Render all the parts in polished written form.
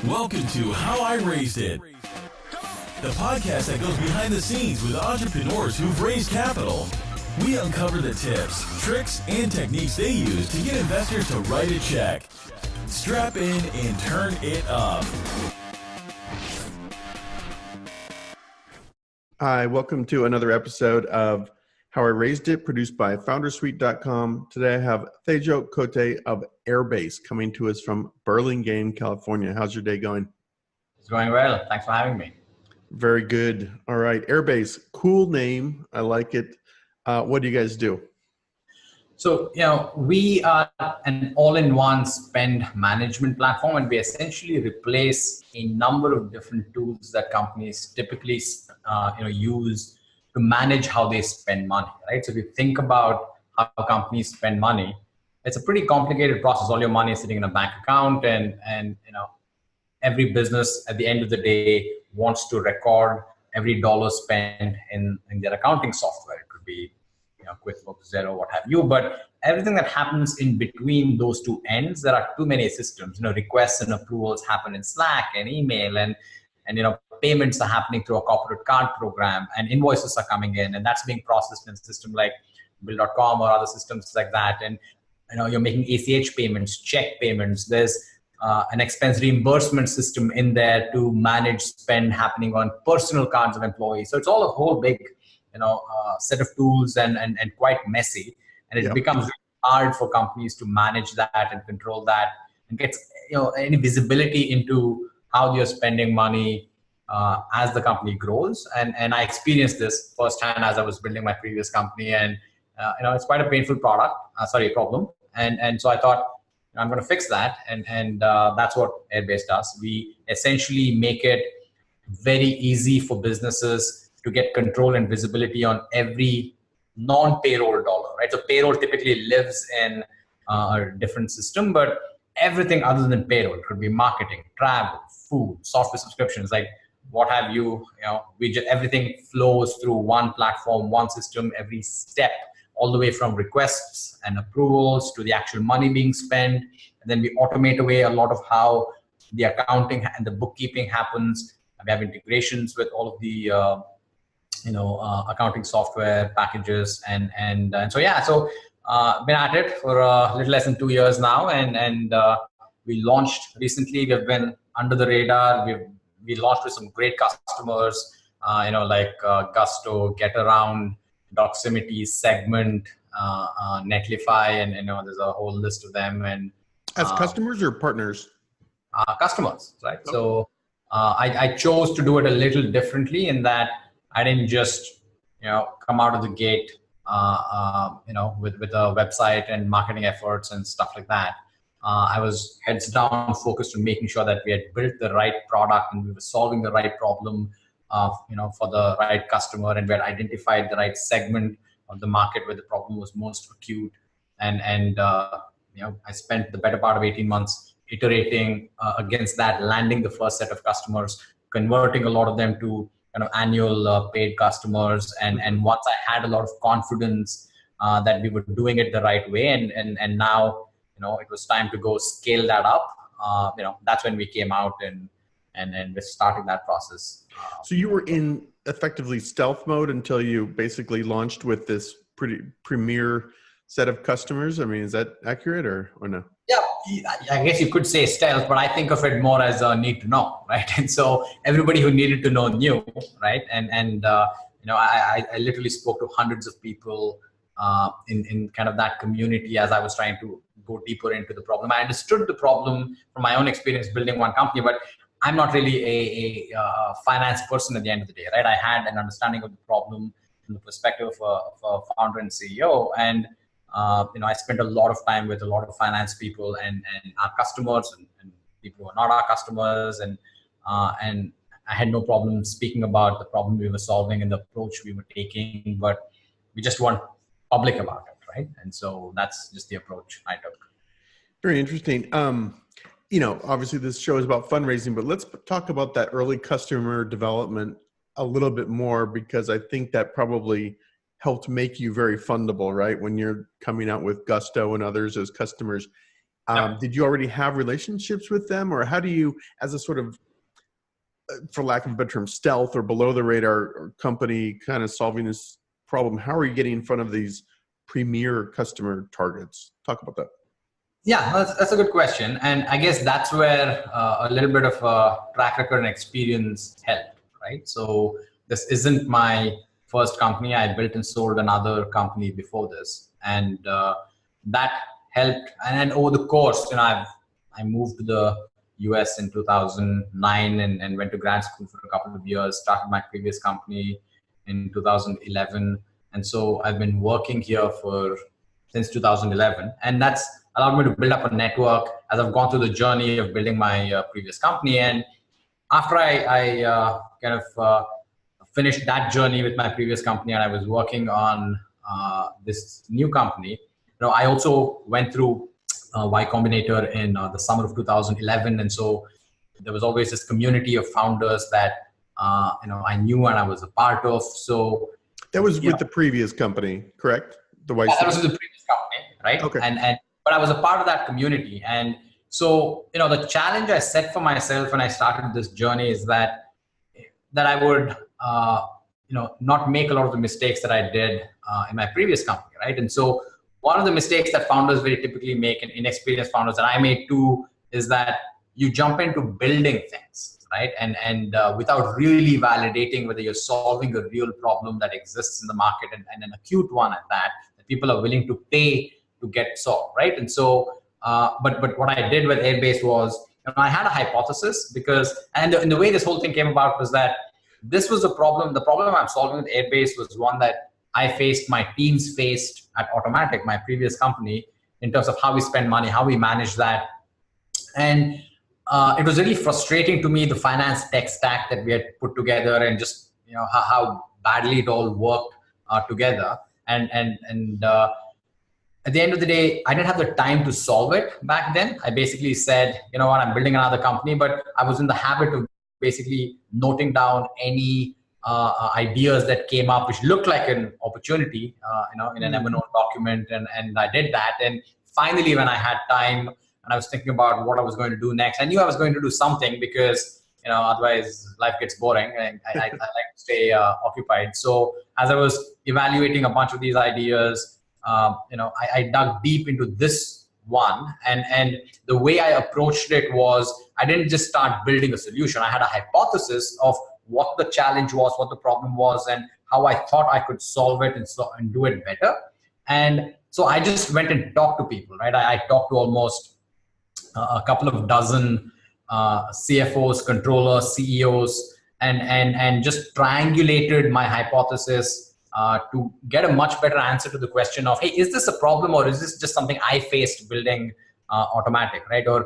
Welcome to How I Raised It, the podcast that goes behind the scenes with entrepreneurs who've raised capital. We uncover the tips, tricks, and techniques they use to get investors to write a check. Strap in and turn it up. Hi, welcome to another episode of How I Raised It, produced by Foundersuite.com. Today I have Thejo Kote of Airbase coming to us from Burlingame, California. How's your day going? It's going well. Thanks for having me. Very good. All right, Airbase, cool name. I like it. What do you guys do? So, we are an all-in-one spend management platform, and we essentially replace a number of different tools that companies typically, use to manage how they spend money, right? So if you think about how companies spend money, it's a pretty complicated process. All your money is sitting in a bank account, and every business at the end of the day wants to record every dollar spent in their accounting software. It could be QuickBooks, Xero, what have you, but everything that happens in between those two ends, there are too many systems. Requests and approvals happen in Slack and email, and payments are happening through a corporate card program, and invoices are coming in, and that's being processed in a system like Bill.com or other systems like that. And you're making ACH payments, check payments. There's an expense reimbursement system in there to manage spend happening on personal cards of employees. So it's all a whole big set of tools and quite messy, and it becomes really hard for companies to manage that and control that and get any visibility into how you're spending money as the company grows. And I experienced this firsthand as I was building my previous company, and it's quite a painful problem. And so I thought, I'm going to fix that, and that's what Airbase does. We essentially make it very easy for businesses to get control and visibility on every non-payroll dollar, right? So payroll typically lives in a different system, but everything other than payroll, it could be marketing, travel, food, software subscriptions, like what have you, everything flows through one platform, one system, every step, all the way from requests and approvals to the actual money being spent. And then we automate away a lot of how the accounting and the bookkeeping happens. We have integrations with all of the accounting software packages, and so been at it for a little less than 2 years now, and we launched recently. We've been under the radar. We launched with some great customers, like Gusto, GetAround, Doximity, Segment, Netlify, and there's a whole list of them. And as customers or partners? Customers, right? Okay. So I chose to do it a little differently in that I didn't just, come out of the gate, with a website and marketing efforts and stuff like that. I was heads down focused on making sure that we had built the right product and we were solving the right problem, for the right customer, and we had identified the right segment of the market where the problem was most acute. And I spent the better part of 18 months iterating against that, landing the first set of customers, converting a lot of them to annual paid customers. And once I had a lot of confidence that we were doing it the right way, and now, it was time to go scale that up. That's when we came out and we're starting that process. So you were in effectively stealth mode until you basically launched with this pretty premier set of customers. I mean, is that accurate or no? Yeah, I guess you could say stealth, but I think of it more as a need to know, right? And so everybody who needed to know knew, right? And I literally spoke to hundreds of people in kind of that community as I was trying to go deeper into the problem. I understood the problem from my own experience building one company, but I'm not really a finance person at the end of the day, right? I had an understanding of the problem from the perspective of a founder and CEO, and I spent a lot of time with a lot of finance people and our customers and people who are not our customers, and I had no problem speaking about the problem we were solving and the approach we were taking, but we just weren't public about it, right? And so that's just the approach I took. Very interesting. Obviously this show is about fundraising, but let's talk about that early customer development a little bit more, because I think that probably helped make you very fundable, right? When you're coming out with Gusto and others as customers, Yep. Did you already have relationships with them, or how do you, as a sort of, for lack of a better term, stealth or below the radar or company kind of solving this problem, how are you getting in front of these premier customer targets? Talk about that. Yeah, that's a good question. And I guess that's where a little bit of track record and experience helped, right? So this isn't my first company. I built and sold another company before this. And that helped. And over the course, I moved to the US in 2009 and went to grad school for a couple of years, started my previous company in 2011. And so I've been working here since 2011. And that's allowed me to build up a network as I've gone through the journey of building my previous company. And after I finished that journey with my previous company and I was working on this new company, I also went through Y Combinator in the summer of 2011. And so there was always this community of founders that, I knew and I was a part of. So that was with the previous company, correct? That was with the previous company, right? Okay. But I was a part of that community. And so, the challenge I set for myself when I started this journey is that I would, not make a lot of the mistakes that I did in my previous company, right? And so one of the mistakes that founders very typically make, and inexperienced founders that I made too, is that you jump into building things, right? And without really validating whether you're solving a real problem that exists in the market and an acute one at that people are willing to pay to get solved, right? And so, but what I did with Airbase was, I had a hypothesis and the way this whole thing came about was that this was a problem. The problem I'm solving with Airbase was one that I faced, my teams faced at Automatic, my previous company, in terms of how we spend money, how we manage that. And it was really frustrating to me, the finance tech stack that we had put together and just, how badly it all worked together. And at the end of the day, I didn't have the time to solve it back then. I basically said, you know what, I'm building another company, but I was in the habit of basically noting down any ideas that came up, which looked like an opportunity, in an M&O document. And I did that. And finally, when I had time and I was thinking about what I was going to do next, I knew I was going to do something because, otherwise life gets boring and I like to stay occupied. So as I was evaluating a bunch of these ideas, I dug deep into this one. And the way I approached it was, I didn't just start building a solution. I had a hypothesis of what the challenge was, what the problem was, and how I thought I could solve it and do it better. And so I just went and talked to people, right? I talked to almost a couple of dozen CFOs, controllers, CEOs, and just triangulated my hypothesis to get a much better answer to the question of, hey, is this a problem or is this just something I faced building Automatic, right? Or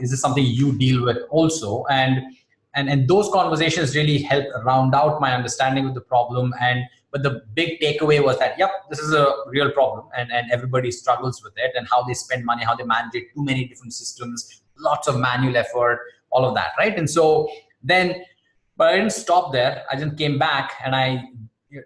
is this something you deal with also? And those conversations really helped round out my understanding of the problem. But the big takeaway was that, yep, this is a real problem and everybody struggles with it, and how they spend money, how they manage it, too many different systems, lots of manual effort, all of that, right? And so then, but I didn't stop there. I just came back and I,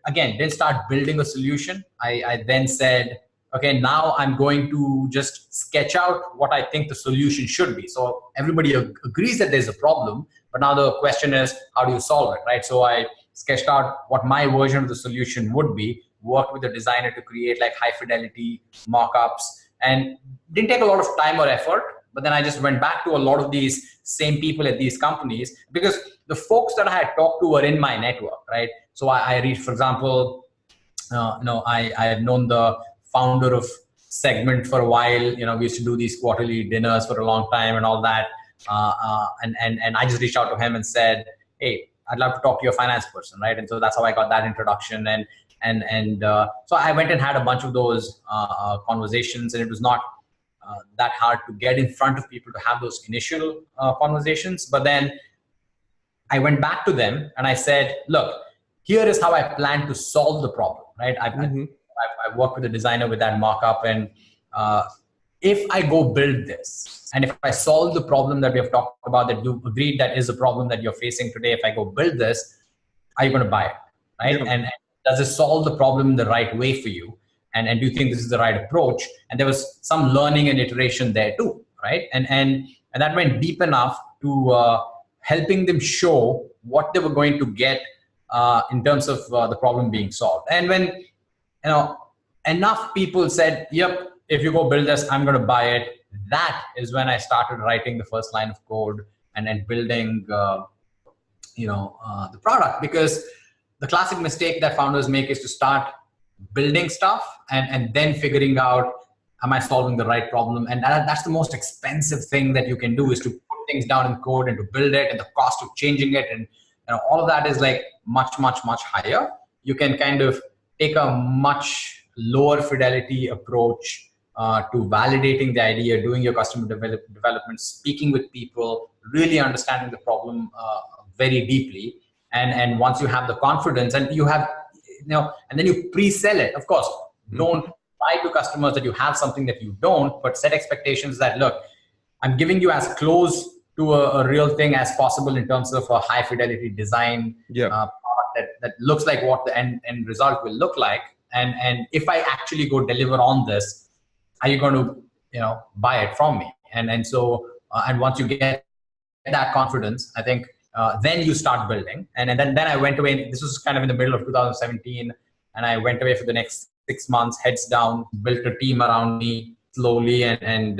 again, didn't start building a solution. I then said, okay, now I'm going to just sketch out what I think the solution should be. So everybody agrees that there's a problem, but now the question is, how do you solve it, right? So I sketched out what my version of the solution would be, worked with the designer to create like high fidelity mock-ups, and didn't take a lot of time or effort. But then I just went back to a lot of these same people at these companies, because the folks that I had talked to were in my network, right? So I read, for example, I had known the founder of Segment for a while. We used to do these quarterly dinners for a long time and all that. And I just reached out to him and said, hey, I'd love to talk to your finance person, right? And so that's how I got that introduction. And so I went and had a bunch of those conversations, and it was not that hard to get in front of people to have those initial conversations. But then I went back to them and I said, look, here is how I plan to solve the problem, right? I worked with the designer with that mock-up, and if I go build this, and if I solve the problem that we have talked about, that you agreed that is a problem that you're facing today, if I go build this, are you going to buy it, right? Yeah. And does it solve the problem in the right way for you? and do you think this is the right approach? And there was some learning and iteration there too, right? And that went deep enough to helping them show what they were going to get in terms of the problem being solved. And when enough people said, yep, if you go build this, I'm going to buy it, that is when I started writing the first line of code and building the product. Because the classic mistake that founders make is to start building stuff and then figuring out, am I solving the right problem? And that's the most expensive thing that you can do, is to put things down in code and to build it, and the cost of changing it, and all of that is like much, much, much higher. You can kind of take a much lower fidelity approach to validating the idea, doing your customer development, speaking with people, really understanding the problem very deeply. And once you have the confidence and you have, and then you pre-sell it. Of course, don't lie to customers that you have something that you don't, but set expectations that, look, I'm giving you as close to a real thing as possible in terms of a high fidelity design product that looks like what the end result will look like. And if I actually go deliver on this, are you going to, buy it from me? And so once you get that confidence, I think then you start building. And then I went away. This was kind of in the middle of 2017, and I went away for the next 6 months, heads down, built a team around me slowly, and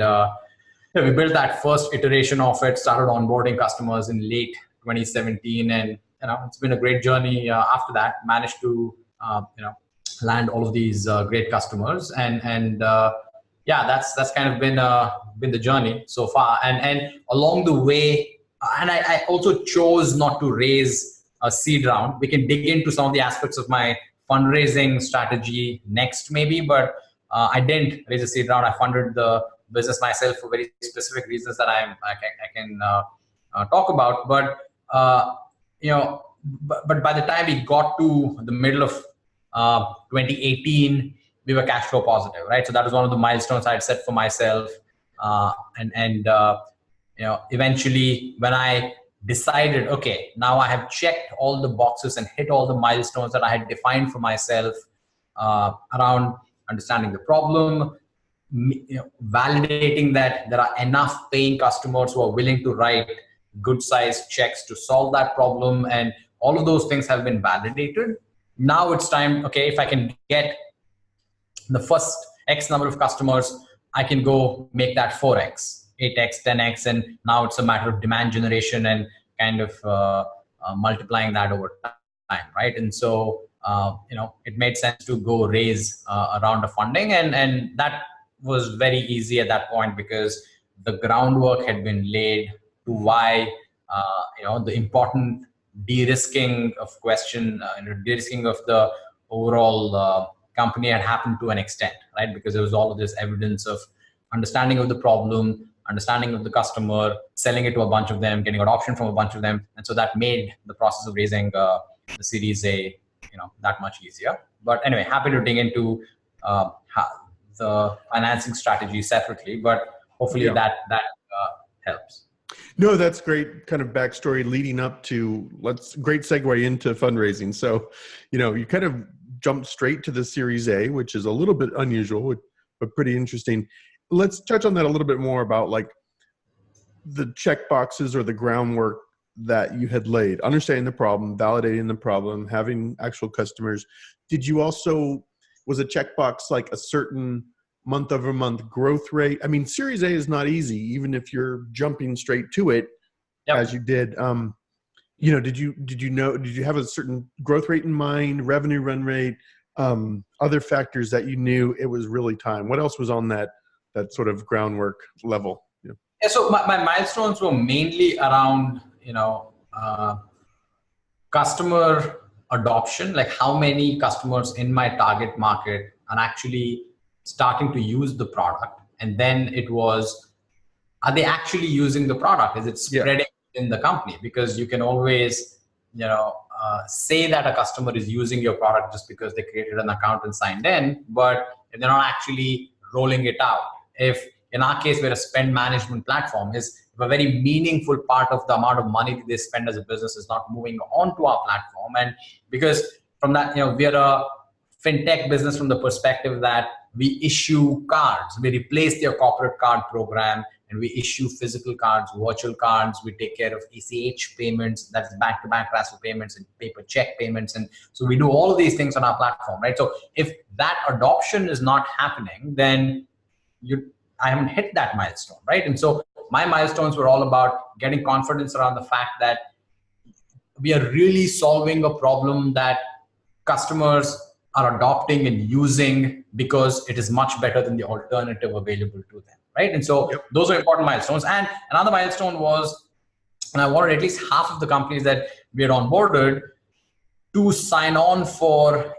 we built that first iteration of it. Started onboarding customers in late 2017, and it's been a great journey after that. Managed to land all of these great customers, and that's kind of been the journey so far. And along the way, and I also chose not to raise a seed round. We can dig into some of the aspects of my fundraising strategy next, maybe, but I didn't raise a seed round. I funded the business myself for very specific reasons that I can talk about. But but by the time we got to the middle of 2018, we were cash flow positive, right? So that was one of the milestones I had set for myself. Eventually, when I decided, okay, now I have checked all the boxes and hit all the milestones that I had defined for myself around understanding the problem, validating that there are enough paying customers who are willing to write good sized checks to solve that problem, and all of those things have been validated. Now it's time, okay, if I can get the first X number of customers, I can go make that 4X, 8X, 10X, and now it's a matter of demand generation and kind of multiplying that over time, right? And so, it made sense to go raise a round of funding, and that was very easy at that point because the groundwork had been laid to why, the important de-risking of de-risking of the overall company had happened to an extent, right? Because there was all of this evidence of understanding of the problem, understanding of the customer, selling it to a bunch of them, getting adoption from a bunch of them. And so that made the process of raising the Series A, that much easier. But anyway, happy to dig into the financing strategy separately, but hopefully that helps. No, that's great kind of backstory leading up to, great segue into fundraising. So, you kind of jumped straight to the Series A, which is a little bit unusual, but pretty interesting. Let's touch on that a little bit more about like the check boxes or the groundwork that you had laid, understanding the problem, validating the problem, having actual customers. Did you also, was a checkbox like a certain month-over-month growth rate? I mean, Series A is not easy, even if you're jumping straight to it, as you did. Did you have a certain growth rate in mind, revenue run rate, other factors that you knew it was really time? What else was on that sort of groundwork level? Yeah, so my milestones were mainly around, customer adoption, like how many customers in my target market are actually starting to use the product. And then it was, are they actually using the product? Is it spreading in the company? Because you can always, say that a customer is using your product just because they created an account and signed in, but if they're not actually rolling it out. If in our case, we're a spend management platform, is if a very meaningful part of the amount of money that they spend as a business is not moving onto our platform. And because from that, we're a fintech business from the perspective that we issue cards. We replace their corporate card program and we issue physical cards, virtual cards. We take care of ACH payments, that's bank-to-bank transfer payments and paper check payments. And so we do all of these things on our platform, right? So if that adoption is not happening, then I haven't hit that milestone, right? And so my milestones were all about getting confidence around the fact that we are really solving a problem that customers are adopting and using because it is much better than the alternative available to them, right? And so those are important milestones. And another milestone was, and I wanted at least half of the companies that we had onboarded to sign on for,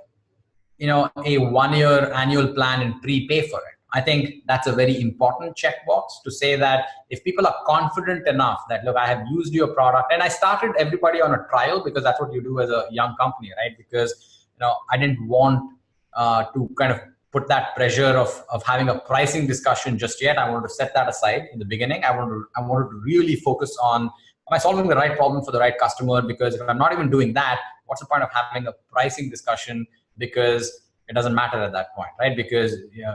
a 1-year annual plan and prepay for it. I think that's a very important checkbox to say that if people are confident enough that, look, I have used your product, and I started everybody on a trial because that's what you do as a young company, right? Because I didn't want to kind of put that pressure of having a pricing discussion just yet. I wanted to set that aside in the beginning. I wanted to really focus on, am I solving the right problem for the right customer? Because if I'm not even doing that, what's the point of having a pricing discussion? Because it doesn't matter at that point, right? Because you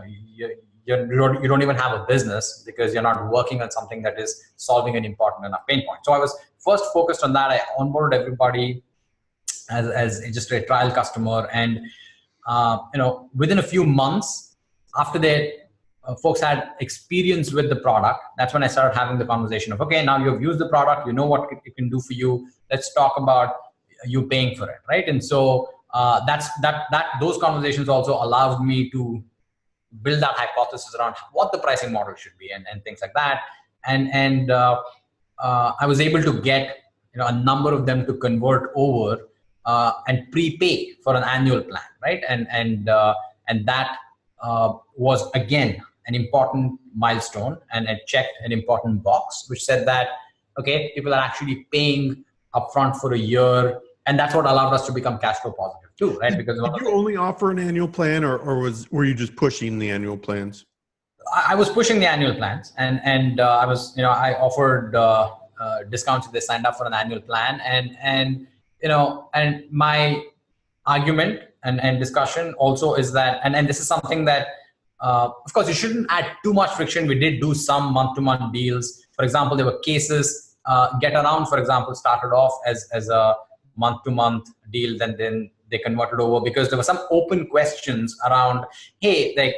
don't even have a business because you're not working on something that is solving an important enough pain point. So I was first focused on that. I onboarded everybody as just a trial customer, and within a few months after that, folks had experience with the product. That's when I started having the conversation of, okay, now you've used the product, you know what it can do for you. Let's talk about you paying for it, right? And so those conversations also allowed me to build that hypothesis around what the pricing model should be and things like that. And I was able to get a number of them to convert over and prepay for an annual plan, right? And that was again an important milestone, and it checked an important box which said that, okay, people are actually paying upfront for a year, and that's what allowed us to become cash flow positive too, right? Because did you only offer an annual plan, or were you just pushing the annual plans? I was pushing the annual plans, and I was, I offered discounts if they signed up for an annual plan, and my argument and discussion also is that, and this is something that, of course, you shouldn't add too much friction. We did do some month-to-month deals. For example, there were cases, Get Around, for example, started off as a month-to-month deal, then they converted over because there were some open questions around, hey, like,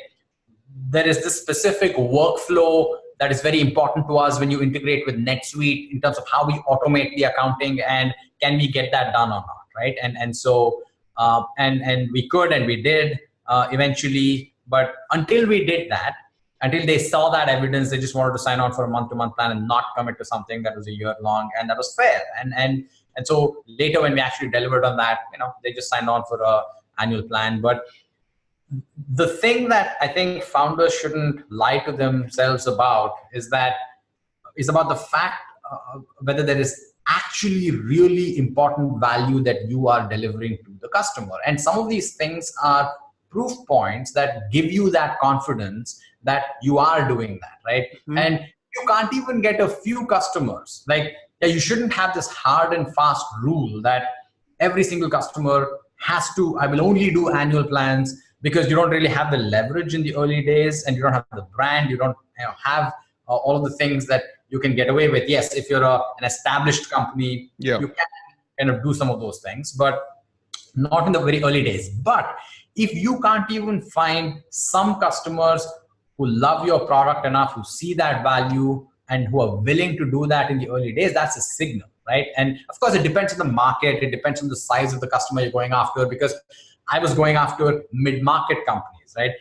there is this specific workflow that is very important to us when you integrate with NetSuite in terms of how we automate the accounting, and can we get that done or not, right? And so and we could, and we did eventually, but until we did that, until they saw that evidence, they just wanted to sign on for a month-to-month plan and not commit to something that was a year long, and that was fair. And so later when we actually delivered on that, they just signed on for a annual plan. But the thing that I think founders shouldn't lie to themselves about is about the fact whether there is actually really important value that you are delivering to the customer. And some of these things are proof points that give you that confidence that you are doing that, right? Mm-hmm. And you can't even get a few customers. Like, you shouldn't have this hard and fast rule that every single customer has to, I will only do annual plans, because you don't really have the leverage in the early days, and you don't have the brand, you don't have all of the things that you can get away with. Yes, if you're an established company, you can kind of do some of those things, but not in the very early days. But if you can't even find some customers who love your product enough, who see that value, and who are willing to do that in the early days, that's a signal, right? And of course, it depends on the market. It depends on the size of the customer you're going after, because I was going after mid-market companies, right?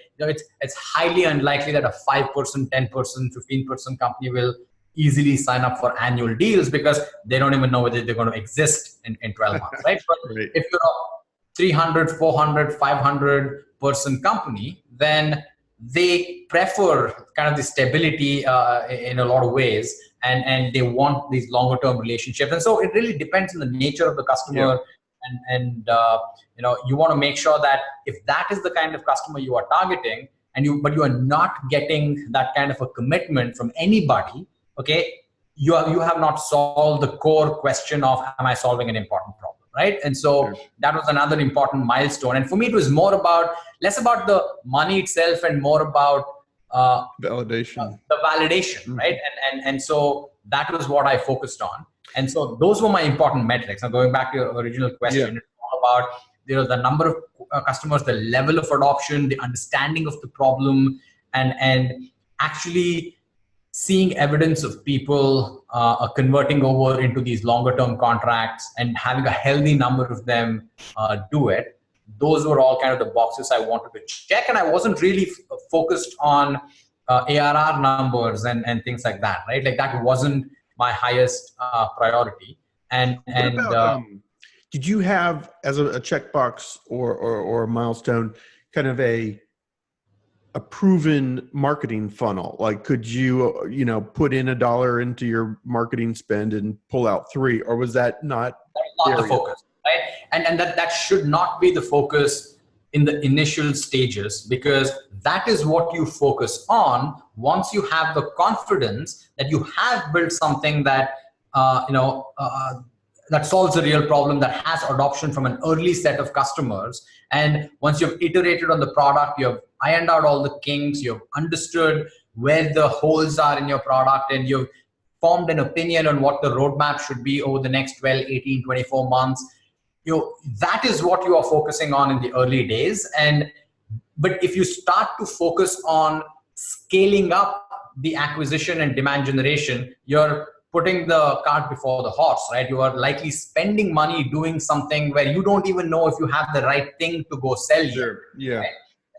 It's highly unlikely that a 5%, 10%, 15% company will easily sign up for annual deals because they don't even know whether they're going to exist in 12 months, right? But Right. If you're a 300, 400, 500 person company, then they prefer kind of the stability in a lot of ways, and they want these longer term relationships. And so it really depends on the nature of the customer. And you want to make sure that if that is the kind of customer you are targeting, but you are not getting that kind of a commitment from anybody, okay, you have not solved the core question of, am I solving an important problem? right? And so that was another important milestone. And for me, it was less about the money itself and more about validation, the validation, right? And so that was what I focused on. And so those were my important metrics. Now going back to your original question, it's all about the number of customers, the level of adoption, the understanding of the problem, and actually seeing evidence of people converting over into these longer term contracts and having a healthy number of them do it. Those were all kind of the boxes I wanted to check. And I wasn't really focused on ARR numbers and things like that, right? Like that wasn't my highest priority. And did you have as a checkbox or a milestone kind of a proven marketing funnel? Like, could you put in $1 into your marketing spend and pull out $3, or was that not the focus, right? And that should not be the focus in the initial stages, because that is what you focus on once you have the confidence that you have built something that that solves a real problem, that has adoption from an early set of customers. And once you've iterated on the product, you've ironed out all the kinks, you've understood where the holes are in your product, and you've formed an opinion on what the roadmap should be over the next 12, 18, 24 months. That is what you are focusing on in the early days. But if you start to focus on scaling up the acquisition and demand generation, you're putting the cart before the horse, right? You are likely spending money doing something where you don't even know if you have the right thing to go sell. Sure. Yeah. Right?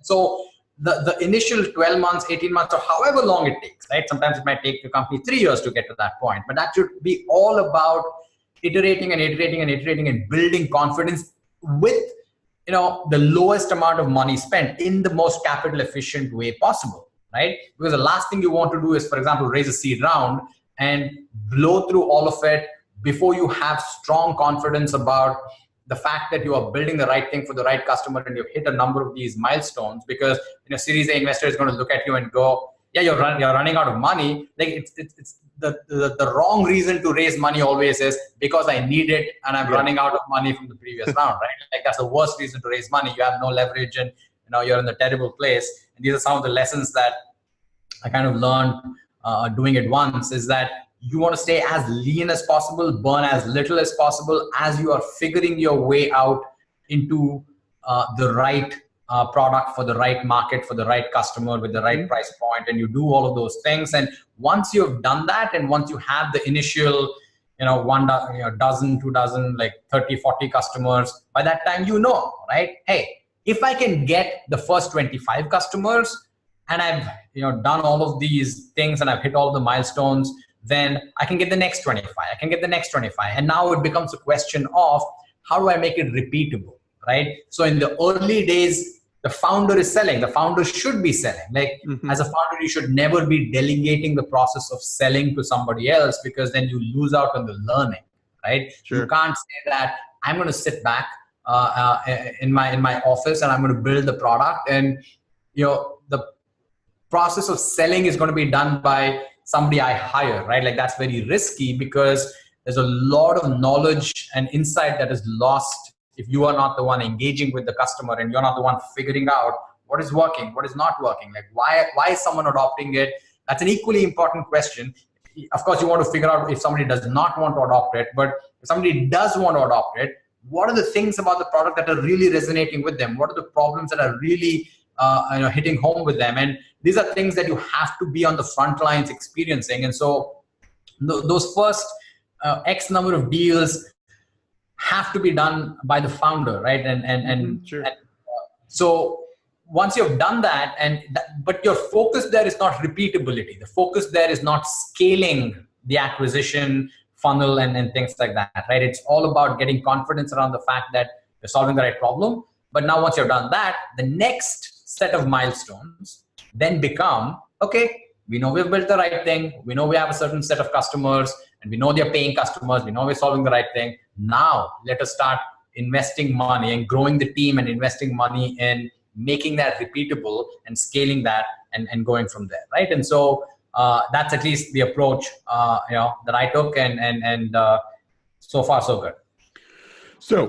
So the initial 12 months, 18 months, or however long it takes, right? Sometimes it might take the company 3 years to get to that point, but that should be all about iterating and building confidence with the lowest amount of money spent in the most capital efficient way possible, right? Because the last thing you want to do is, for example, raise a seed round and blow through all of it before you have strong confidence about the fact that you are building the right thing for the right customer and you've hit a number of these milestones. Because Series A investor is going to look at you and go, yeah, you're running out of money. Like it's the wrong reason to raise money always is because I need it and I'm running out of money from the previous round, right? Like that's the worst reason to raise money. You have no leverage and you're in a terrible place. And these are some of the lessons that I kind of learned doing it once, is that you want to stay as lean as possible, burn as little as possible as you are figuring your way out into the right product for the right market, for the right customer with the right price point, and you do all of those things. And once you've done that, and once you have the initial, dozen, 2 dozen, like 30, 40 customers, by that time, right? Hey, if I can get the first 25 customers and I've done all of these things and I've hit all the milestones, then I can get the next 25. I can get the next 25. And now it becomes a question of how do I make it repeatable, right? So in the early days, the founder is selling. The founder should be selling. Like as a founder, you should never be delegating the process of selling to somebody else, because then you lose out on the learning, right? Sure. You can't say that I'm going to sit back in my office and I'm going to build the product, and the process of selling is going to be done by somebody I hire, right? Like that's very risky, because there's a lot of knowledge and insight that is lost if you are not the one engaging with the customer and you're not the one figuring out what is working, what is not working. Like why is someone adopting it? That's an equally important question. Of course, you want to figure out if somebody does not want to adopt it, but if somebody does want to adopt it, what are the things about the product that are really resonating with them? What are the problems that are really hitting home with them? And these are things that you have to be on the front lines experiencing. And so those first X number of deals have to be done by the founder, right? Sure. So once you've done that, but your focus there is not repeatability. The focus there is not scaling the acquisition funnel and things like that, right? It's all about getting confidence around the fact that you're solving the right problem. But now once you've done that, the next set of milestones then become, okay, we know we've built the right thing. We know we have a certain set of customers, and we know they're paying customers. We know we're solving the right thing. Now let us start investing money and growing the team and investing money in making that repeatable and scaling that and going from there, right? And so that's at least the approach that I took, and so far so good. So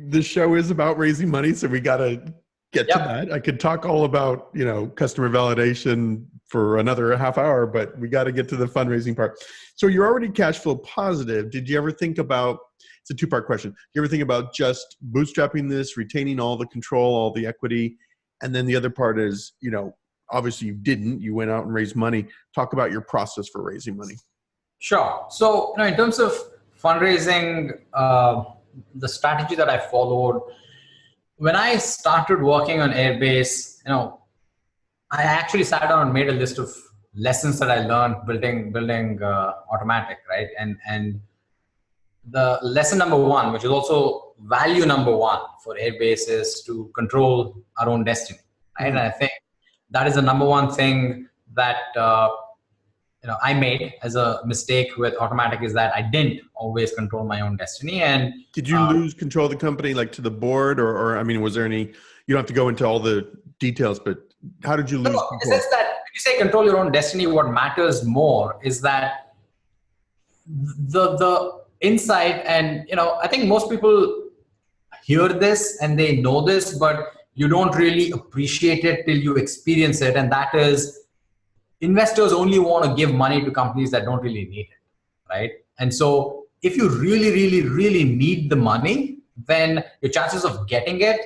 the show is about raising money, so we got to get to Yep. that. I could talk all about, customer validation for another half hour, but we got to get to the fundraising part. So you're already cash flow positive. Did you ever think about, it's a two-part question. You ever think about just bootstrapping this, retaining all the control, all the equity? And then the other part is, obviously you didn't, you went out and raised money. Talk about your process for raising money. Sure. So, in terms of fundraising, the strategy that I followed, when I started working on Airbase, I actually sat down and made a list of lessons that I learned building Automatic, right? And the lesson number one, which is also value number one for Airbase, is to control our own destiny, right? And I think that is the number one thing that I made as a mistake with Automatic, is that I didn't always control my own destiny. And did you lose control of the company, like to the board, or I mean, was there any? You don't have to go into all the details, but how did you lose control? In the sense that when you say control your own destiny, what matters more is that the insight, and I think most people hear this and they know this, but you don't really appreciate it till you experience it, and that is, investors only want to give money to companies that don't really need it, right? And so if you really, really, really need the money, then your chances of getting it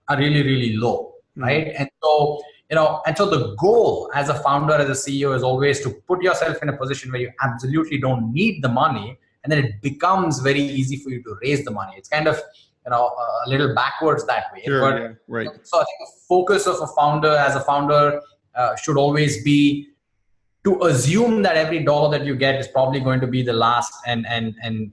are really, really low, right? And so, the goal as a founder, as a CEO, is always to put yourself in a position where you absolutely don't need the money, and then it becomes very easy for you to raise the money. It's kind of, a little backwards that way. Sure, but, yeah, right. So I think the focus of a founder, as a founder, should always be to assume that every dollar that you get is probably going to be the last, and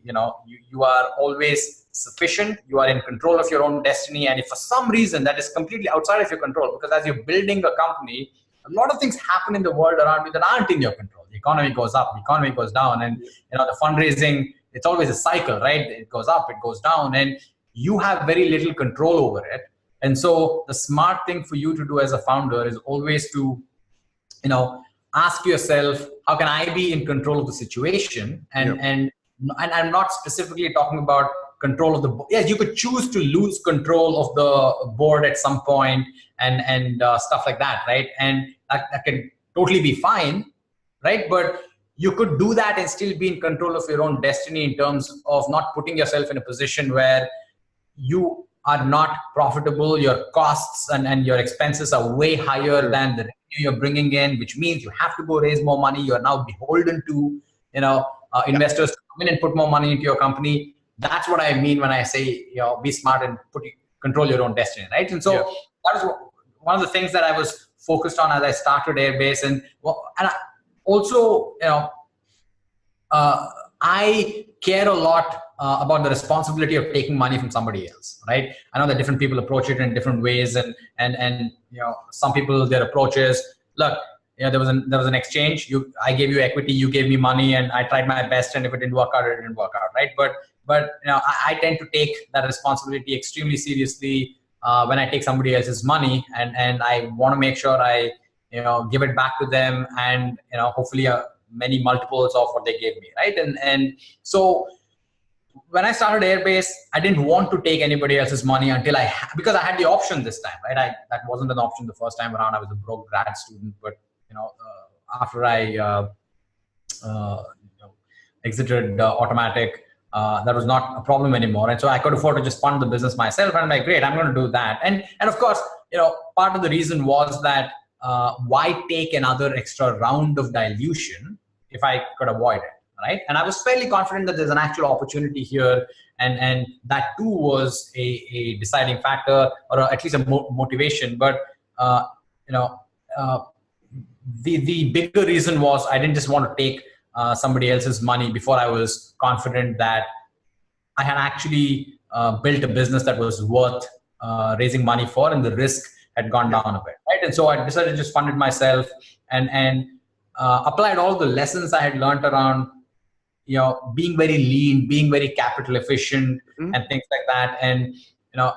you are always sufficient, you are in control of your own destiny. And if for some reason that is completely outside of your control, because as you're building a company, a lot of things happen in the world around you that aren't in your control. The economy goes up, the economy goes down, and the fundraising, it's always a cycle, right? It goes up, it goes down, and you have very little control over it. And so the smart thing for you to do as a founder is always to, ask yourself, how can I be in control of the situation? And I'm not specifically talking about control of the board. Yes, you could choose to lose control of the board at some point, and stuff like that, right? And that can totally be fine, right? But you could do that and still be in control of your own destiny, in terms of not putting yourself in a position where you are not profitable, your costs and your expenses are way higher than the revenue you're bringing in, which means you have to go raise more money. You're now beholden to, investors to come in and put more money into your company. That's what I mean when I say, be smart and control your own destiny, right? And so that was one of the things that I was focused on as I started Airbase. And I also, I care a lot about the responsibility of taking money from somebody else, right? I know that different people approach it in different ways, and some people, their approach is, look, there was an exchange. I gave you equity, you gave me money, and I tried my best, and if it didn't work out, it didn't work out, right? But I tend to take that responsibility extremely seriously when I take somebody else's money, and I want to make sure I give it back to them, and hopefully many multiples of what they gave me, right? And so when I started Airbase, I didn't want to take anybody else's money until because I had the option this time, right? That wasn't an option the first time around. I was a broke grad student, but after I exited Automatic, that was not a problem anymore, and so I could afford to just fund the business myself. And I'm like, great, I'm going to do that. And of course, part of the reason was that why take another extra round of dilution if I could avoid it, right? And I was fairly confident that there's an actual opportunity here, and that too was a deciding factor, or at least a motivation. But the bigger reason was I didn't just want to take somebody else's money before I was confident that I had actually built a business that was worth raising money for, and the risk had gone down a bit, right? And so I decided to just fund it myself, and applied all the lessons I had learned around, being very lean, being very capital efficient, and things like that. And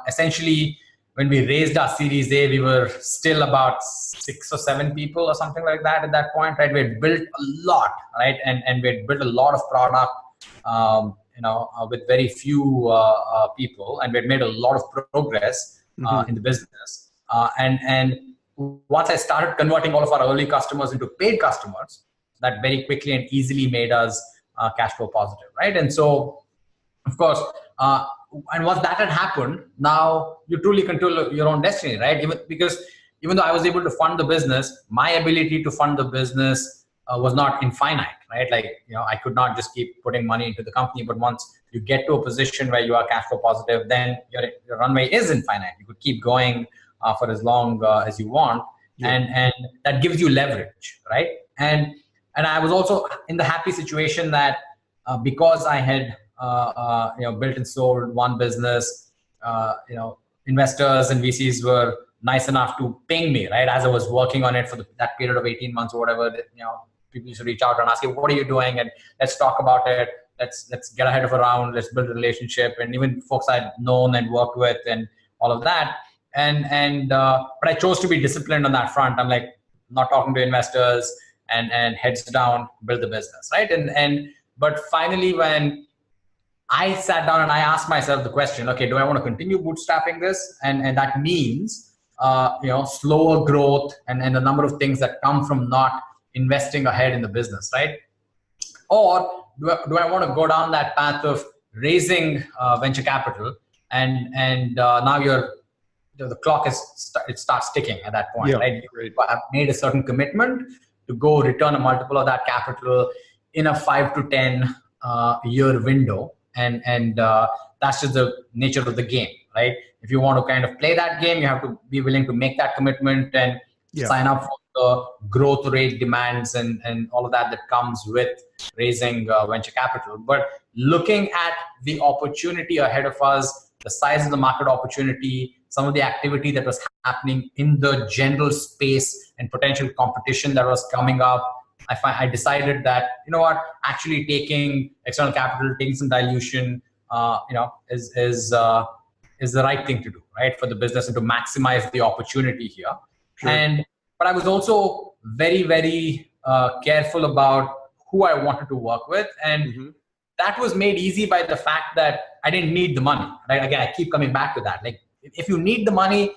essentially, when we raised our Series A, we were still about 6 or 7 people or something like that at that point, right? We had built a lot, right? And we had built a lot of product. with very few people, and we had made a lot of progress in the business. And once I started converting all of our early customers into paid customers, that very quickly and easily made us cash flow positive, right? And so, of course, and once that had happened, now you truly control your own destiny, right? Even though I was able to fund the business, my ability to fund the business was not infinite, right? I could not just keep putting money into the company. But once you get to a position where you are cash flow positive, then your runway is infinite. You could keep going for as long as you want, and that gives you leverage, right? And I was also in the happy situation that because I had built and sold one business, investors and VCs were nice enough to ping me, right, as I was working on it for that period of 18 months or whatever. People used to reach out and ask, what are you doing? And let's talk about it. Let's get ahead of a round. Let's build a relationship. And even folks I'd known and worked with and all of that. But I chose to be disciplined on that front. I'm like, not talking to investors and heads down, build the business, right? But finally, when I sat down and I asked myself the question, okay, do I want to continue bootstrapping this? And that means, slower growth and a number of things that come from not investing ahead in the business, right? Or do I want to go down that path of raising venture capital and now the clock it starts ticking at that point, right? You have made a certain commitment to go return a multiple of that capital in a 5 to 10 year window. And that's just the nature of the game, right? If you want to kind of play that game, you have to be willing to make that commitment and sign up for the growth rate demands and all of that comes with raising venture capital. But looking at the opportunity ahead of us, the size of the market opportunity, some of the activity that was happening in the general space and potential competition that was coming up, I decided that, actually taking external capital, taking some dilution, is the right thing to do, right, for the business and to maximize the opportunity here. Sure. But I was also very, very careful about who I wanted to work with. And that was made easy by the fact that I didn't need the money, right? Again, I keep coming back to that. Like, if you need the money,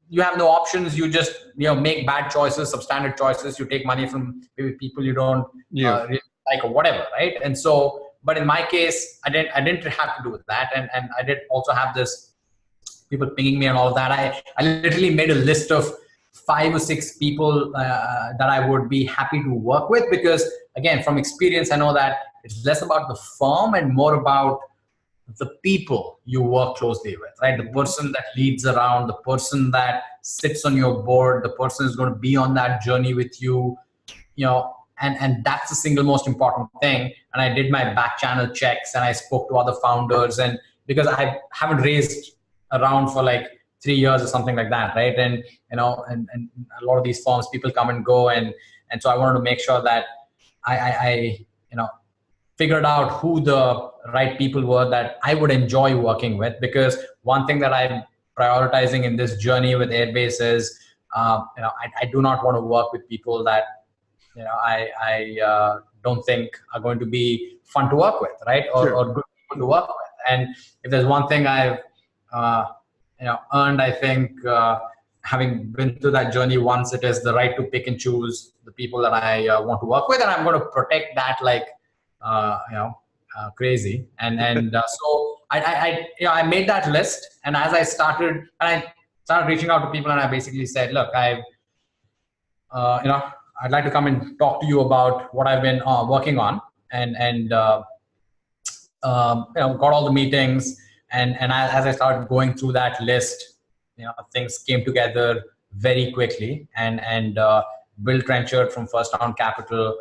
you have no options. You just, make bad choices, substandard choices. You take money from maybe people you don't really like or whatever, right? And so, but in my case, I didn't have to do that. And I did also have this people pinging me and all of that. I literally made a list of 5 or 6 people that I would be happy to work with, because again, from experience, I know that it's less about the firm and more about the people you work closely with, right? The person that leads around, the person that sits on your board, the person who's going to be on that journey with you, and that's the single most important thing. And I did my back channel checks and I spoke to other founders, and because I haven't raised a round for like 3 years or something like that, right? And and a lot of these firms, people come and go, and so I wanted to make sure that I figured out who the right people were that I would enjoy working with. Because one thing that I'm prioritizing in this journey with Airbase is, I do not want to work with people that, I don't think are going to be fun to work with, right? Or good people to work with. And if there's one thing I've, earned, I think, having been through that journey once, it is the right to pick and choose the people that I want to work with. And I'm going to protect that like, crazy. And so I made that list. And as I started reaching out to people, and I basically said, look, I'd like to come and talk to you about what I've been working on, and got all the meetings. And as I started going through that list, things came together very quickly. And Bill Trenchard from First Round Capital,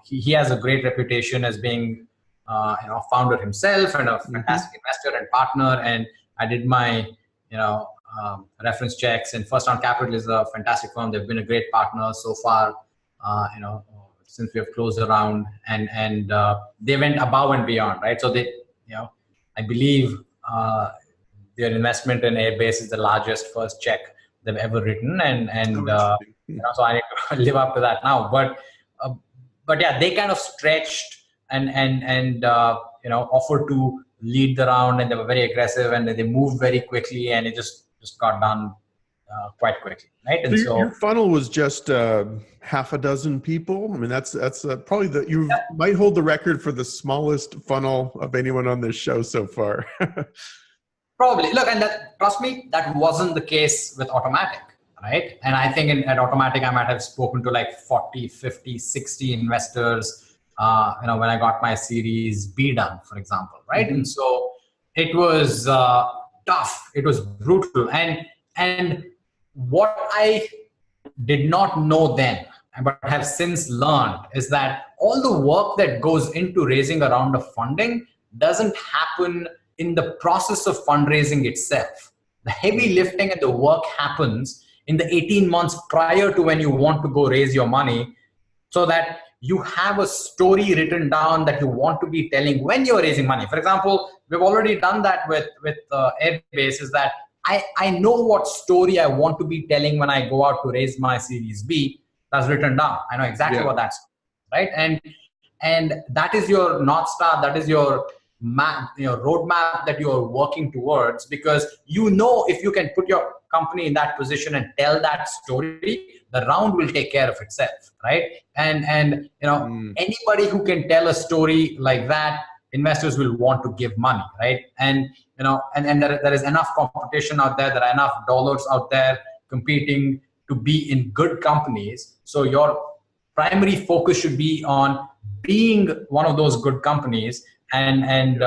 he has a great reputation as being, founder himself and a fantastic investor and partner. And I did my, reference checks, and First Round Capital is a fantastic firm. They've been a great partner so far, since we have closed the round, and they went above and beyond, right? So they, I believe their investment in Airbase is the largest first check they've ever written, and so I need to live up to that now. But yeah, they kind of stretched and offered to lead the round, and they were very aggressive, and they moved very quickly, and it just got done quite quickly, right? And so your funnel was just half a dozen people. I mean, that's probably you might hold the record for the smallest funnel of anyone on this show so far. Probably. Look, and trust me, that wasn't the case with Automatic, right? And I think at Automatic, I might have spoken to like 40, 50, 60 investors, when I got my Series B done, for example, right? Mm-hmm. And so it was tough. It was brutal. And what I did not know then, but have since learned, is that all the work that goes into raising a round of funding doesn't happen in the process of fundraising itself. The heavy lifting and the work happens in the 18 months prior to when you want to go raise your money, so that you have a story written down that you want to be telling when you're raising money. For example, we've already done that with Airbase, is that I know what story I want to be telling when I go out to raise my Series B. That's written down. I know exactly what that's, right? And that is your North Star. That is your map, roadmap that you're working towards, because if you can put your company in that position and tell that story, the round will take care of itself, right? And anybody who can tell a story like that, investors will want to give money, right? And there is enough competition out there. There are enough dollars out there competing to be in good companies. So your primary focus should be on being one of those good companies and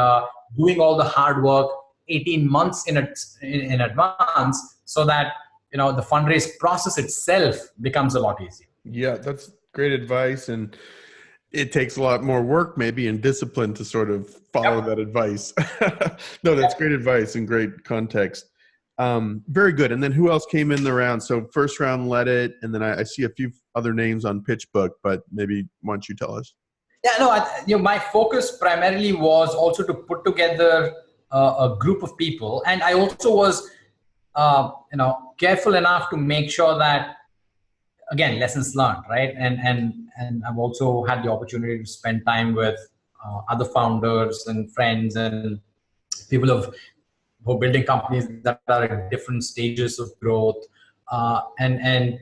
doing all the hard work 18 months in advance, so that the fundraise process itself becomes a lot easier. Yeah, that's great advice, and it takes a lot more work maybe and discipline to sort of follow that advice. No, that's great advice and great context. Very good. And then who else came in the round? So first round led it, and then I see a few other names on PitchBook, but maybe why don't you tell us? Yeah, no, my focus primarily was also to put together a group of people. And I also was, careful enough to make sure that, again, lessons learned, right? And I've also had the opportunity to spend time with other founders and friends and people who are building companies that are at different stages of growth, and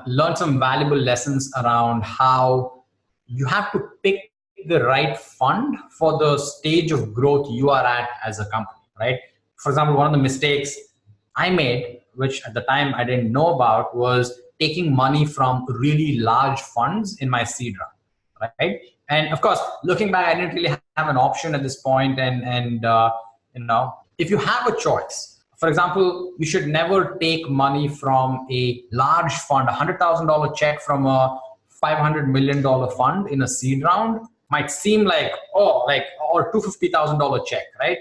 learn some valuable lessons around how you have to pick the right fund for the stage of growth you are at as a company, right? For example, one of the mistakes I made, which at the time I didn't know about, was taking money from really large funds in my seed round, right? And of course, looking back, I didn't really have an option at this point. And if you have a choice, for example, you should never take money from a large fund. $100,000 check from a $500 million fund in a seed round might seem like, or $250,000 check, right?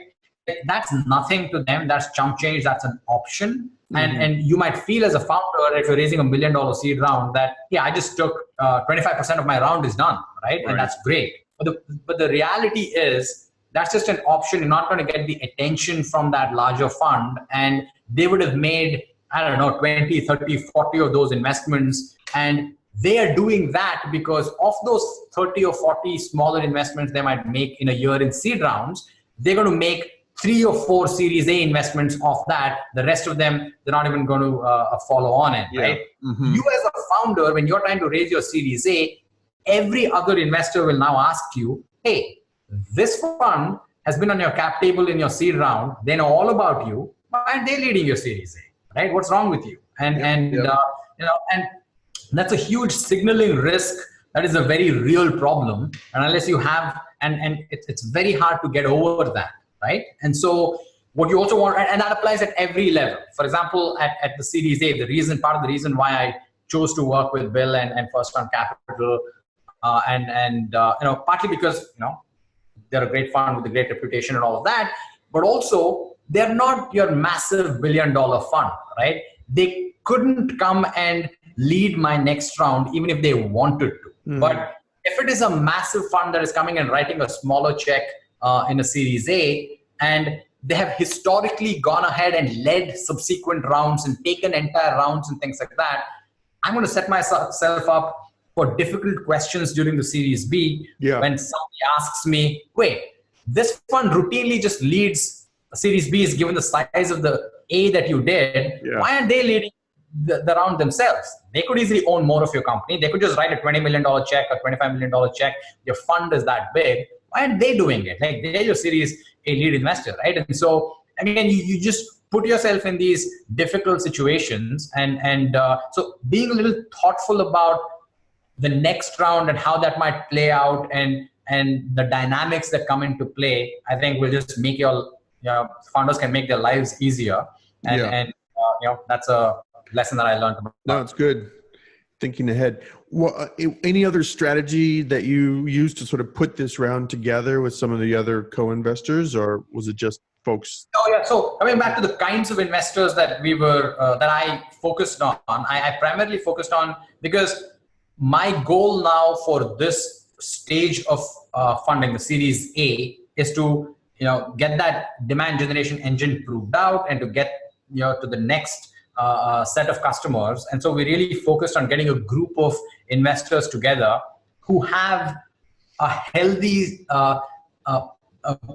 That's nothing to them. That's chump change. That's an option. Mm-hmm. And you might feel as a founder, if you're raising $1 million seed round, that, I just took 25% of my round is done, right? And that's great. But the reality is, that's just an option. You're not going to get the attention from that larger fund. And they would have made, 20, 30, 40 of those investments. And they are doing that because of those 30 or 40 smaller investments they might make in a year in seed rounds, they're going to make 3 or 4 Series A investments off that. The rest of them, they're not even going to follow on it, right? Mm-hmm. You as a founder, when you're trying to raise your Series A, every other investor will now ask you, hey, this fund has been on your cap table in your seed round. They know all about you. Why aren't they leading your Series A, right? What's wrong with you? And that's a huge signaling risk. That is a very real problem. And unless you have, and it's very hard to get over that, right? And so what you also want, and that applies at every level. For example, at the Series A, part of the reason why I chose to work with Bill and First Round Capital, partly because, they're a great fund with a great reputation and all of that, but also they're not your massive $1 billion fund, right? They couldn't come and lead my next round even if they wanted to. Mm-hmm. But if it is a massive fund that is coming and writing a smaller check in a Series A, and they have historically gone ahead and led subsequent rounds and taken entire rounds and things like that, I'm going to set myself up for difficult questions during the Series B when somebody asks me, wait, this fund routinely just leads Series B is given the size of the A that you did. Yeah. Why aren't they leading the round themselves? They could easily own more of your company. They could just write a $20 million check or $25 million check. Your fund is that big. Why aren't they doing it? Like, they're your Series A lead investor, right? And so, again, you just put yourself in these difficult situations. And so being a little thoughtful about the next round and how that might play out and the dynamics that come into play, I think will just make founders can make their lives easier. And that's a lesson that I learned about. No, it's good. Thinking ahead. Well, any other strategy that you used to sort of put this round together with some of the other co-investors, or was it just folks? Oh yeah. So coming back to the kinds of investors that we were that I focused on, I primarily focused on, because my goal now for this stage of funding, the Series A, is to get that demand generation engine proved out and to get to the next set of customers. And so we really focused on getting a group of investors together who have a healthy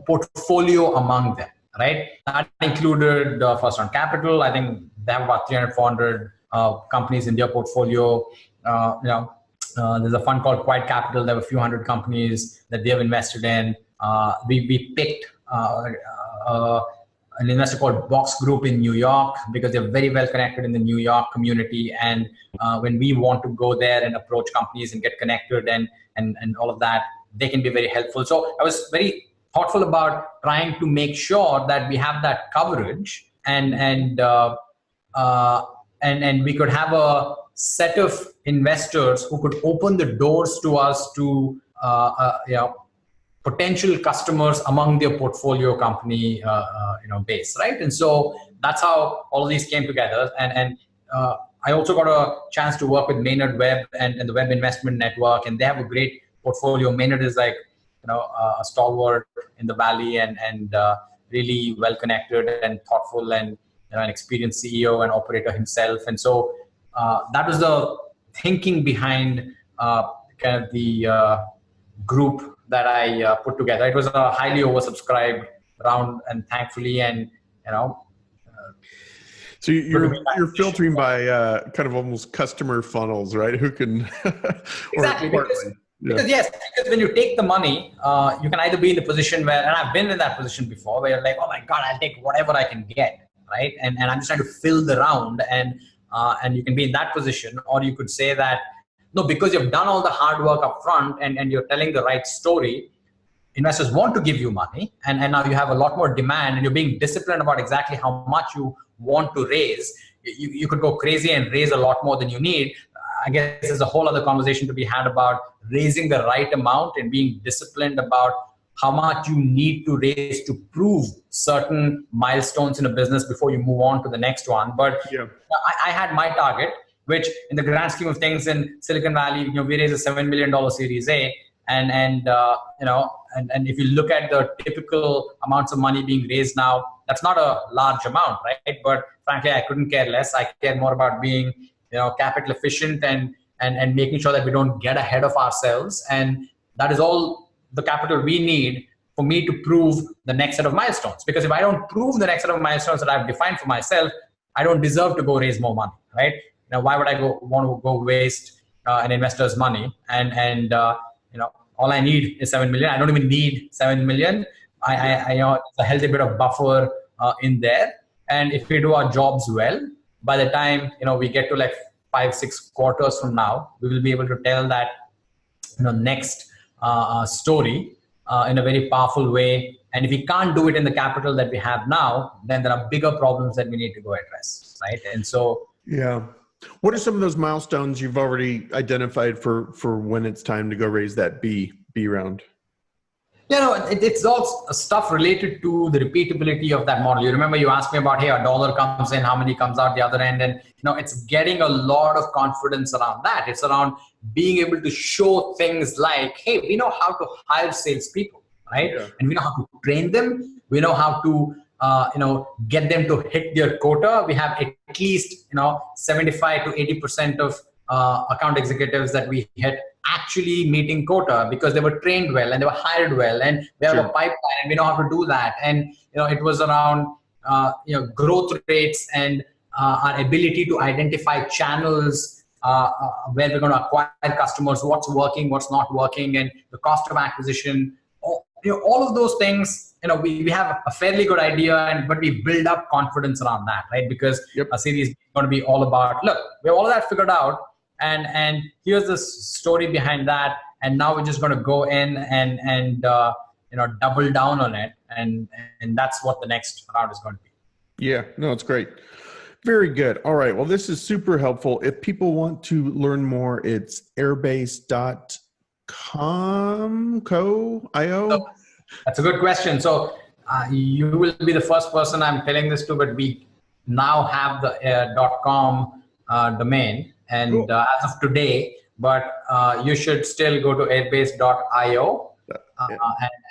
portfolio among them, right? That included first round capital. I think they have about 300, 400 companies in their portfolio. There's a fund called Quiet Capital. There were a few hundred companies that they have invested in. We picked an investor called BoxGroup in New York because they're very well connected in the New York community. And when we want to go there and approach companies and get connected and all of that, they can be very helpful. So I was very thoughtful about trying to make sure that we have that coverage and we could have a set of investors who could open the doors to us to potential customers among their portfolio company base, right? And so that's how all of these came together. And I also got a chance to work with Maynard Webb and the Webb Investment Network, and they have a great portfolio. Maynard is like a stalwart in the valley and really well connected and thoughtful and an experienced CEO and operator himself. And so that was the thinking behind kind of the group that I put together. It was a highly oversubscribed round, and thankfully, so you're filtering by kind of almost customer funnels, right? Who can exactly because when you take the money, you can either be in the position where, and I've been in that position before, where you're like, oh my God, I'll take whatever I can get, right? And I'm just trying to fill the round, and you can be in that position, or you could say that, no, because you've done all the hard work up front and you're telling the right story, investors want to give you money, and now you have a lot more demand and you're being disciplined about exactly how much you want to raise. You could go crazy and raise a lot more than you need. I guess there's a whole other conversation to be had about raising the right amount and being disciplined about how much you need to raise to prove certain milestones in a business before you move on to the next one. But I had my target, which in the grand scheme of things in Silicon Valley, we raised a $7 million Series A, and if you look at the typical amounts of money being raised now, that's not a large amount, right? But frankly, I couldn't care less. I care more about being, capital efficient and making sure that we don't get ahead of ourselves, and that is all the capital we need for me to prove the next set of milestones. Because if I don't prove the next set of milestones that I've defined for myself, I don't deserve to go raise more money, right? Why would I want to go waste an investor's money? And all I need is 7 million. I don't even need 7 million. I it's a healthy bit of buffer in there. And if we do our jobs well, by the time we get to like 5-6 quarters from now, we will be able to tell that next story in a very powerful way. And if we can't do it in the capital that we have now, then there are bigger problems that we need to go address, right? And so what are some of those milestones you've already identified for when it's time to go raise that B round? It's all stuff related to the repeatability of that model. You remember you asked me about, hey, a dollar comes in, how many comes out the other end? And, it's getting a lot of confidence around that. It's around being able to show things like, hey, we know how to hire salespeople, right? Yeah. And we know how to train them. We know how to, get them to hit their quota. We have at least, 75 to 80% of account executives that we hit actually meeting quota because they were trained well and they were hired well and we have a pipeline and we know how to do that. And it was around growth rates and our ability to identify channels where we're going to acquire customers, what's working, what's not working, and the cost of acquisition. All of those things, we have a fairly good idea, but we build up confidence around that, right? Because a series is going to be all about, look, we have all of that figured out, and here's the story behind that, and now we're just going to go in and double down on it, and that's what the next round is going to be. Yeah, no, it's great. Very good. All right. Well, this is super helpful. If people want to learn more, it's airbase.com.io. That's a good question. So you will be the first person I'm telling this to, but we now have the .com domain, and cool. As of today, but you should still go to airbase.io,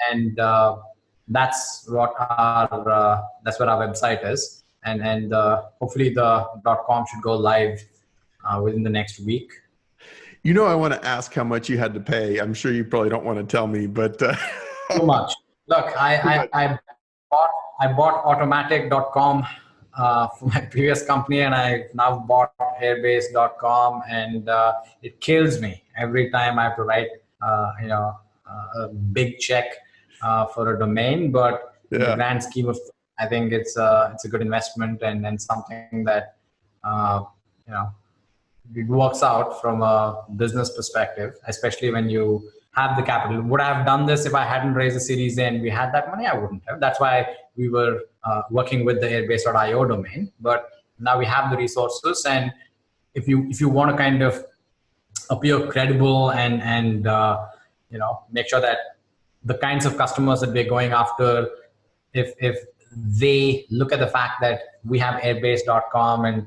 and that's what our website is. And hopefully the .com should go live within the next week. I want to ask how much you had to pay. I'm sure you probably don't want to tell me, but too much. Look, I bought automatic.com for my previous company, and I now bought airbase.com, and it kills me every time I have to write a big check for a domain. But in the grand scheme of, I think it's a good investment and something that it works out from a business perspective, especially when you have the capital. Would I have done this if I hadn't raised a Series A and we had that money? I wouldn't have. That's why we were working with the airbase.io domain. But now we have the resources, and if you want to kind of appear credible and make sure that the kinds of customers that we're going after, if they look at the fact that we have airbase.com and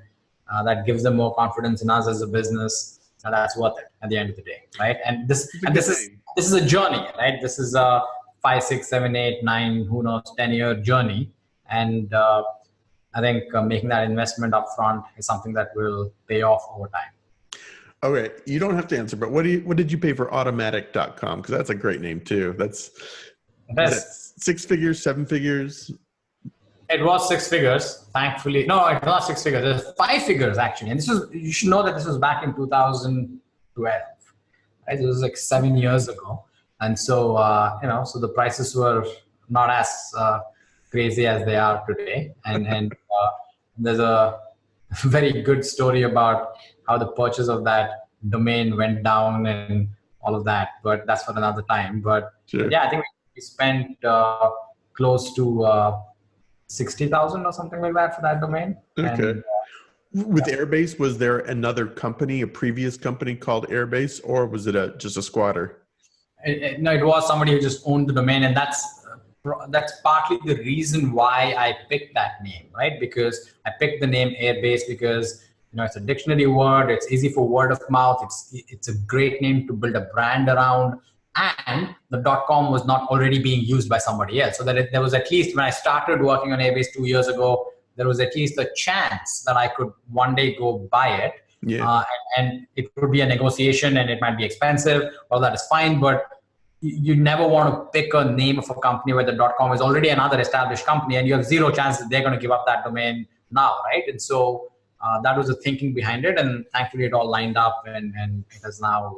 that gives them more confidence in us as a business, and that's worth it at the end of the day, right? And this is a journey, right? This is a 5, 6, 7, 8, 9, who knows, 10-year journey, and I think making that investment upfront is something that will pay off over time. Okay, you don't have to answer, but what did you pay for automatic.com? Because that's a great name too. Is that 6 figures, 7 figures? It was 6 figures, thankfully. No, it was not 6 figures. It was 5 figures actually. And you should know that this was back in 2012. Right? It was like 7 years ago. And so, so the prices were not as crazy as they are today. And there's a very good story about how the purchase of that domain went down and all of that. But that's for another time. But yeah, I think we spent close to 60,000 or something like that for that domain. Okay. And, with Airbase, was there another company, a previous company called Airbase, or was it just a squatter? No, it was somebody who just owned the domain, and that's partly the reason why I picked that name, right? Because I picked the name Airbase because it's a dictionary word. It's easy for word of mouth. It's a great name to build a brand around. And the .com was not already being used by somebody else. So that there was at least, when I started working on Airbase 2 years ago, there was at least a chance that I could one day go buy it. Yeah. And it would be a negotiation, and it might be expensive. All that is fine, but you never want to pick a name of a company where the .com is already another established company, and you have zero chance that they're going to give up that domain now, right? And so that was the thinking behind it, and thankfully it all lined up, and it has now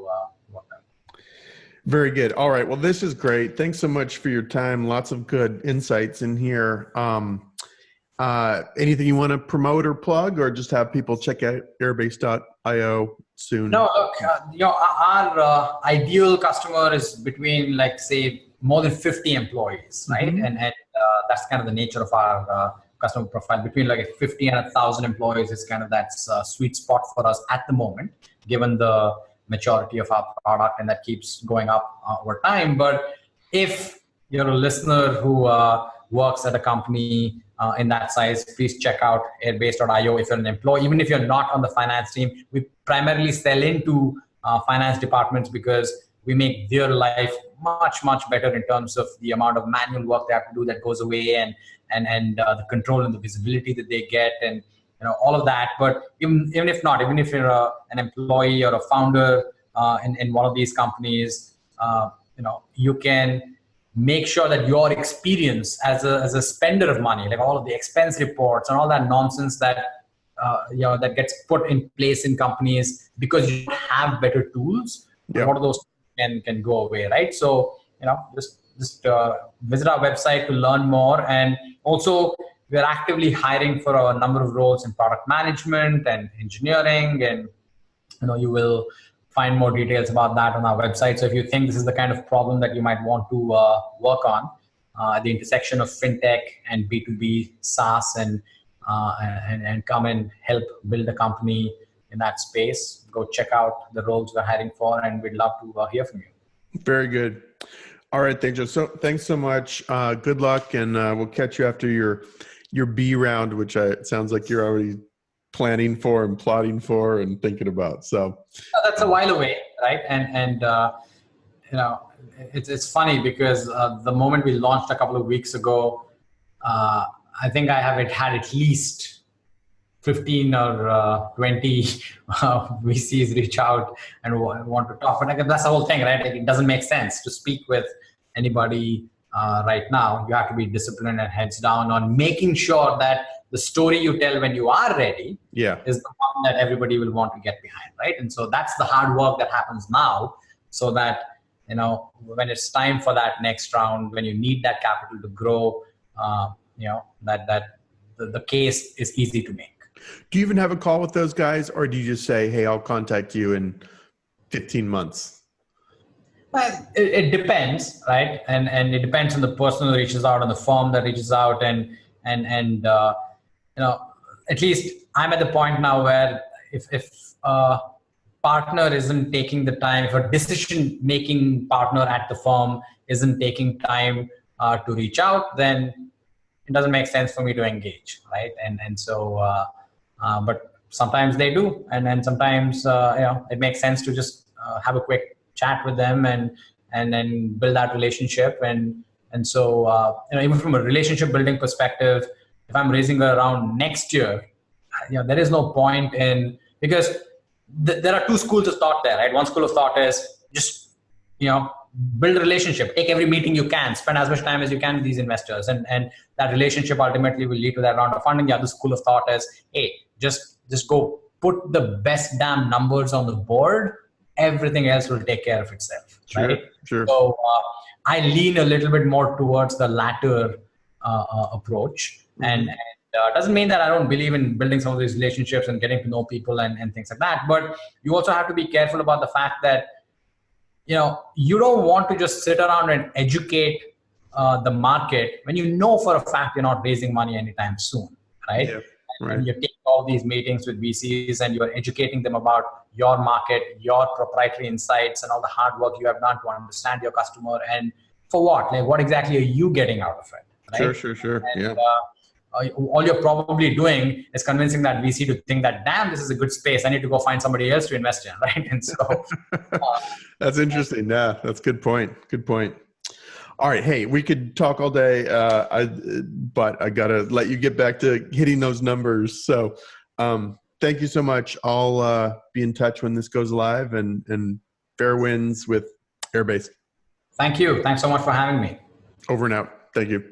worked out. Very good. All right. Well, this is great. Thanks so much for your time. Lots of good insights in here. Anything you want to promote or plug, or just have people check out airbase.io soon? No, look, our ideal customer is between, like, say, more than 50 employees, right? Mm-hmm. And that's kind of the nature of our customer profile. Between like 50 and 1,000 employees is kind of that sweet spot for us at the moment, given the maturity of our product, and that keeps going up over time. But if you're a listener who works at a company in that size, please check out airbase.io. If you're an employee, even if you're not on the finance team, we primarily sell into finance departments because we make their life much, much better in terms of the amount of manual work they have to do that goes away, and the control and the visibility that they get, and all of that. But even if not, even if you're an employee or a founder, in one of these companies, you can make sure that your experience as a spender of money, like all of the expense reports and all that nonsense that that gets put in place in companies because you have better tools. Yeah. A lot of those can go away, right? So just visit our website to learn more. And also, we are actively hiring for a number of roles in product management and engineering, and you will find more details about that on our website. So if you think this is the kind of problem that you might want to work on, at the intersection of fintech and B2B SaaS, and come and help build a company in that space, go check out the roles we're hiring for, and we'd love to hear from you. Very good. All right, Thejo. So thanks so much. Good luck, and we'll catch you after your B round, which it sounds like you're already planning for and plotting for and thinking about. So that's a while away, right? And it's funny because the moment we launched a couple of weeks ago, I think I have had at least 15 or 20 VCs reach out and want to talk. But that's the whole thing, right? Like, it doesn't make sense to speak with anybody right now. You have to be disciplined and heads down on making sure that the story you tell when you are ready is the one that everybody will want to get behind, right? And so that's the hard work that happens now, so that when it's time for that next round, when you need that capital to grow, that the case is easy to make. Do you even have a call with those guys, or do you just say, hey, I'll contact you in 15 months? Well, it depends, right? And it depends on the person who reaches out and the firm that reaches out, and at least I'm at the point now where if a partner isn't taking the time, if a decision-making partner at the firm isn't taking time to reach out, then it doesn't make sense for me to engage, right? And so, but sometimes they do, and then sometimes it makes sense to just have a quick chat with them and then build that relationship. And so even from a relationship building perspective, if I'm raising around next year, there is no point in, because there are two schools of thought there, right? One school of thought is just build a relationship, take every meeting you can, spend as much time as you can with these investors, and that relationship ultimately will lead to that round of funding. The other school of thought is, hey, just go put the best damn numbers on the board, everything else will take care of itself. Sure, right? Sure. So I lean a little bit more towards the latter approach. Mm-hmm. And doesn't mean that I don't believe in building some of these relationships and getting to know people and things like that. But you also have to be careful about the fact that you don't want to just sit around and educate the market when you know for a fact you're not raising money anytime soon, right? Yeah, right. And you take all these meetings with VCs and you're educating them about your market, your proprietary insights, and all the hard work you have done to understand your customer. And for what? Like, what exactly are you getting out of it? Right? Sure. And, yeah. All you're probably doing is convincing that VC to think that, damn, this is a good space, I need to go find somebody else to invest in, right? And so that's interesting. Yeah, that's a good point. Good point. All right. Hey, we could talk all day, but I got to let you get back to hitting those numbers. So thank you so much. I'll be in touch when this goes live, and fair winds with Airbase. Thank you. Thanks so much for having me. Over and out. Thank you.